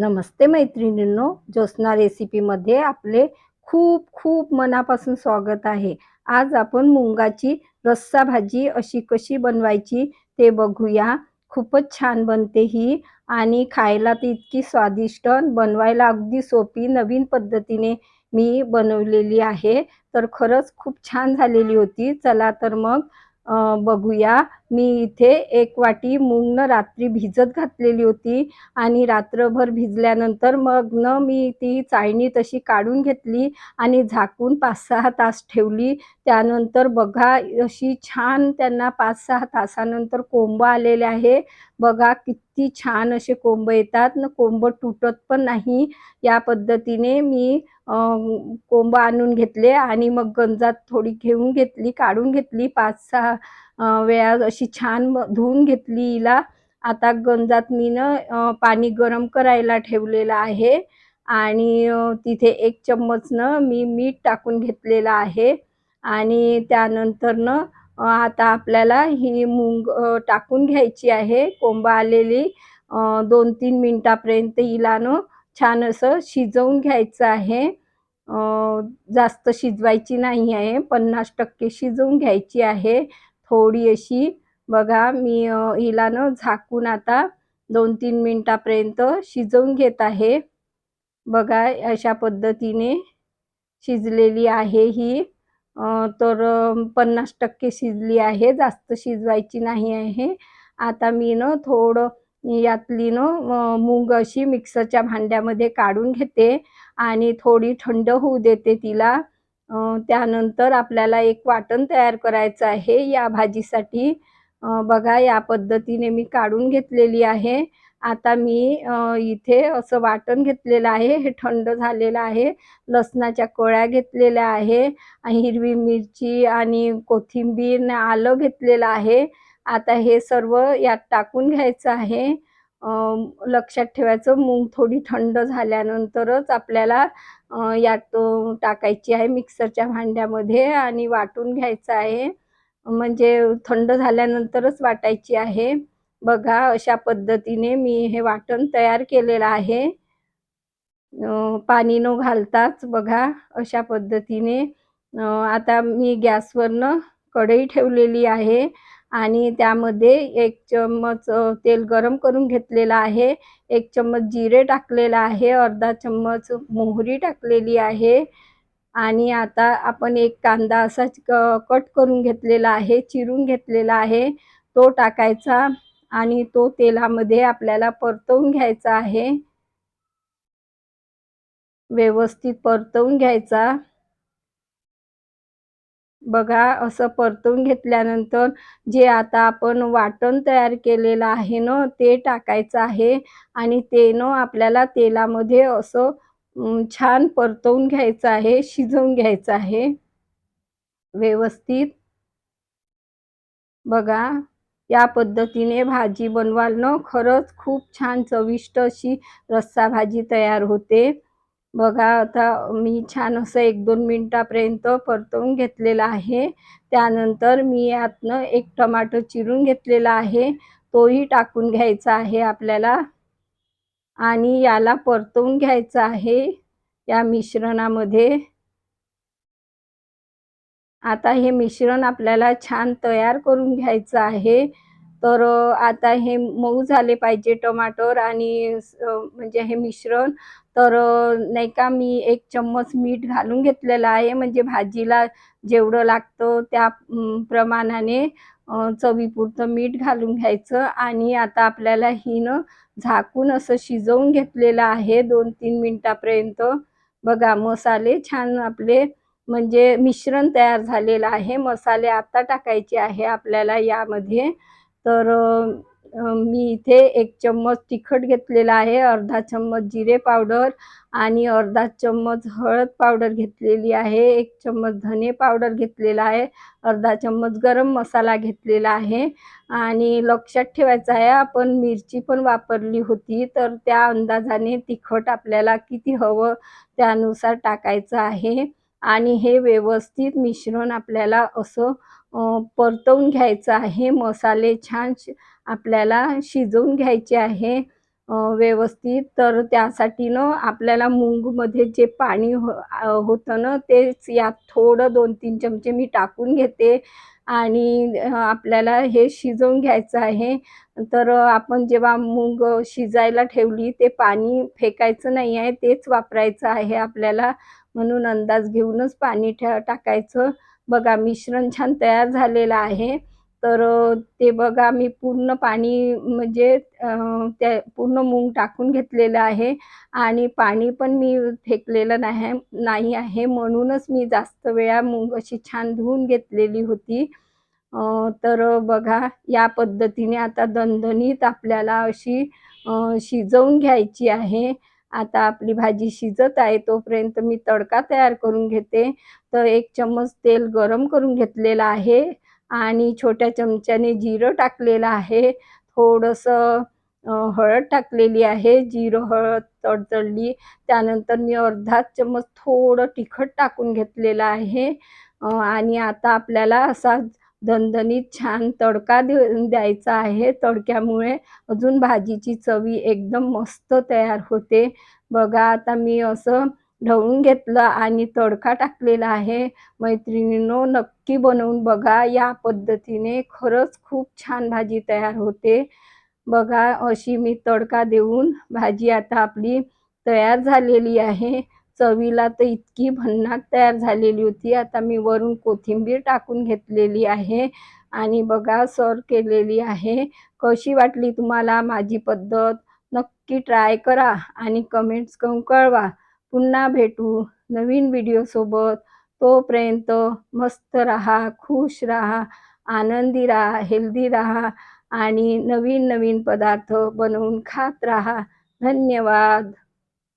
नमस्ते मैत्रिणींनो, ज्योत्स्ना रेसिपीमध्ये आपले खूप खूप मनापासून स्वागत आहे। आज आपण मुंगाची रस्सा भाजी अशी कशी बनवायची ते बघूया। खूपच छान बनते ही आणि खायला ती इतकी स्वादिष्ट, बनवायला अगदी सोपी नवीन पद्धतीने मी बनवलेली आहे। तर खरंच खूप छान झालेली होती। चला तर मग बघूया। मी इथे 1 वाटी मूग रात्री भिजत घातलेली होती आणि रात्रभर भिजल्यानंतर मग मी ती चाळणी तशी काढून घेतली आणि झाकून 5-6 तास ठेवली. त्यानंतर बघा अशी छान त्यांना 5-6 तासानंतर कोंब आलेले आहे. बघा किती छान असे कोंब येतात ना, कोंब तुटत पण नाही. या पद्धतीने मी कोंब आणून घेतले आणि मग गंजात थोडी घेऊन घेतली, काढून घेतली 5-6 वेळा अशी छान धुवून घेतली हिला. आता गंजात मी पाणी गरम करायला ठेवलेलं आहे आणि तिथे 1 चम्मच मी मीठ टाकून घेतलेलं आहे आणि त्यानंतर आता आपल्याला ही मूग टाकून घ्यायची आहे. कोंब आलेली 2-3 मिनिटापर्यंत हिला छान असं शिजवून घ्यायचं आहे. जास्त शिजवायची नाही आहे, 50% शिजवून घ्यायची आहे थोडी अशी. बघा मी हिला झाकून आता 2-3 मिनिटापर्यंत शिजवून घेत आहे. बघा अशा पद्धतीने शिजलेली आहे ही. तर 50% शिजली आहे, जास्त शिजवायची नाही आहे. आता मी थोडं यातली मूग अशी मिक्सरच्या भांड्यामध्ये काढून घेते आणि थोडी थंड होऊ देते तिला. त्यानंतर आपल्याला एक वाटण तयार करायचं आहे या भाजीसाठी. बघा या पद्धतीने मी काढून घेतलेली आहे. आता मी इथे असं वाटण घेतलेलं आहे, हे थंड झालेलं आहे. लसणाच्या कळ्या घेतलेल्या आहे, हिरवी मिरची आणि कोथिंबीर आणि आलं घेतलेलं आहे. आता हे सर्व यात टाकून घ्यायचं आहे. लक्षात ठेवायचं मूग थोडी थंड झाल्यानंतरच आपल्याला यात टाकायची आहे मिक्सरच्या भांड्यामध्ये आणि वाटून घ्यायचं आहे. म्हणजे थंड झाल्यानंतरच वाटायची आहे. बघा अशा पद्धतीने मी हे वाटण तयार केलेलं आहे. पाणी न घालताच बघा अशा पद्धतीने. आता मी गॅसवर कढई ठेवलेली आहे आणि त्यामध्ये 1 चम्मच तेल गरम करून घेतलेलं आहे. 1 चम्मच जिरे टाकलेलं आहे, अर्धा चम्मच मोहरी टाकलेली आहे आणि आता आपण एक कांदा असाच कट करून घेतलेला आहे, चिरून घेतलेला आहे, तो टाकायचा आणि तो तेलामध्ये आपल्याला परतवून घ्यायचा आहे. व्यवस्थित परतवून घ्यायचा. बघा असं परतवून घेतल्यानंतर जे आता आपण वाटण तयार केलेलं आहे ते टाकायचं आहे आणि ते आपल्याला तेलामध्ये असं छान परतवून घ्यायचं आहे, शिजवून घ्यायचं आहे व्यवस्थित. बघा या पद्धतीने भाजी बनवाल खरंच खूप छान चविष्ट अशी रस्सा भाजी तयार होते. बघा आता मी छान असं 1-2 मिनिटापर्यंत परतवून घेतलेलं आहे. त्यानंतर मी यातनं 1 टोमॅटो चिरून घेतलेला आहे, तोही टाकून घ्यायचा आहे आपल्याला आणि याला परतवून घ्यायचं आहे या मिश्रणामध्ये. आता हे मिश्रण आपल्याला छान तयार करून घ्यायचं आहे. तर आता हे मऊ झाले पाहिजे टमाटर आणि म्हणजे हे मिश्रण. तर नाही का मी 1 चम्मच मीठ घालून घेतलेलं आहे, म्हणजे भाजीला जेवढं लागतं त्या प्रमाणाने चवीपुरतं मीठ घालून घ्यायचं आणि आता आपल्याला ही झाकून असं शिजवून घेतलेलं आहे 2-3 मिनिटापर्यंत. बघा मसाले छान आपले म्हणजे मिश्रण तयार झालेलं आहे. मसाले आता टाकायचे आहे आपल्याला यामध्ये. तर मी इथे 1 चम्मच तिखट घेतलेला आहे, अर्धा चम्मच जिरे पावडर आणि अर्धा चम्मच हळद पावडर घेतलेली आहे, 1 चम्मच धने पावडर घेतलेला आहे, अर्धा चम्मच गरम मसाला घेतलेला आहे आणि लक्षात ठेवायचं आहे आपण मिरची पण वापरली होती, तर त्या अंदाजाने तिखट आपल्याला किती हवं त्यानुसार टाकायचं आहे आणि हे व्यवस्थित मिश्रण आपल्याला असं परतवून घ्यायचं आहे. मसाले छान आपल्याला शिजवून घ्यायचे आहे. व्यवस्थित. तर त्यासाठी ना आपल्याला मूगमध्ये जे पाणी होतं ना, तेच यात थोडं 2-3 चमचे मी टाकून घेते आणि आपल्याला हे शिजवून घ्यायचं आहे. तर आपण जेव्हा मूग शिजायला ठेवली, ते पाणी फेकायचं नाही आहे, तेच वापरायचं आहे आपल्याला. म्हणून अंदाज घेऊनच पाणी टाकायचं. बघा मिश्रण छान तयार झालेलं आहे. तर ते बघा मी पूर्ण पाणी म्हणजे त्या पूर्ण मूग टाकून घेतलेलं आहे आणि पाणी पण मी फेकलेलं नाही आहे. म्हणूनच मी जास्त वेळा मूग अशी छान धुवून घेतलेली होती. तर बघा या पद्धतीने आता दणदणीत आपल्याला अशी शिजवून घ्यायची आहे. आता आपली भाजी शिजत आहे तोपर्यंत मी तडका तयार करून घेते. तर 1 चम्मच तेल गरम करून घेतलेलं आहे आणि छोट्या चमच्याने जिरं टाकलेलं आहे. थोडंसं हळद टाकलेली आहे. जिरं, हळद तडतडली. त्यानंतर मी अर्धा चम्मच थोडं तिखट टाकून घेतलेलं आहे. आणि आता आपल्याला असा दणदणीत छान तडका द्यायचा आहे. तडक्यामुळे अजून भाजीची चवी एकदम मस्त तयार होते. बघा आता मी असं ढवळून घेतलं आणि तडका टाकलेला आहे. मैत्रिणींनो नक्की बनवून बघा. या पद्धतीने खरंच खूप छान भाजी तयार होते. बघा अशी मी तडका देऊन भाजी आता आपली तयार झालेली आहे. चवीला तर इतकी भन्नाट तयार झालेली होती. आता मी वरून कोथिंबीर टाकून घेतलेली आहे आणि बघा सर्व्ह केलेली आहे. कशी वाटली तुम्हाला माझी पद्धत? नक्की ट्राय करा आणि कमेंट्स करून कळवा. पुन्हा भेटू नवीन व्हिडिओसोबत. तोपर्यंत मस्त राहा, खुश राहा, आनंदी राहा, हेल्दी राहा आणि नवीन-नवीन पदार्थ बनवून खात राहा. धन्यवाद.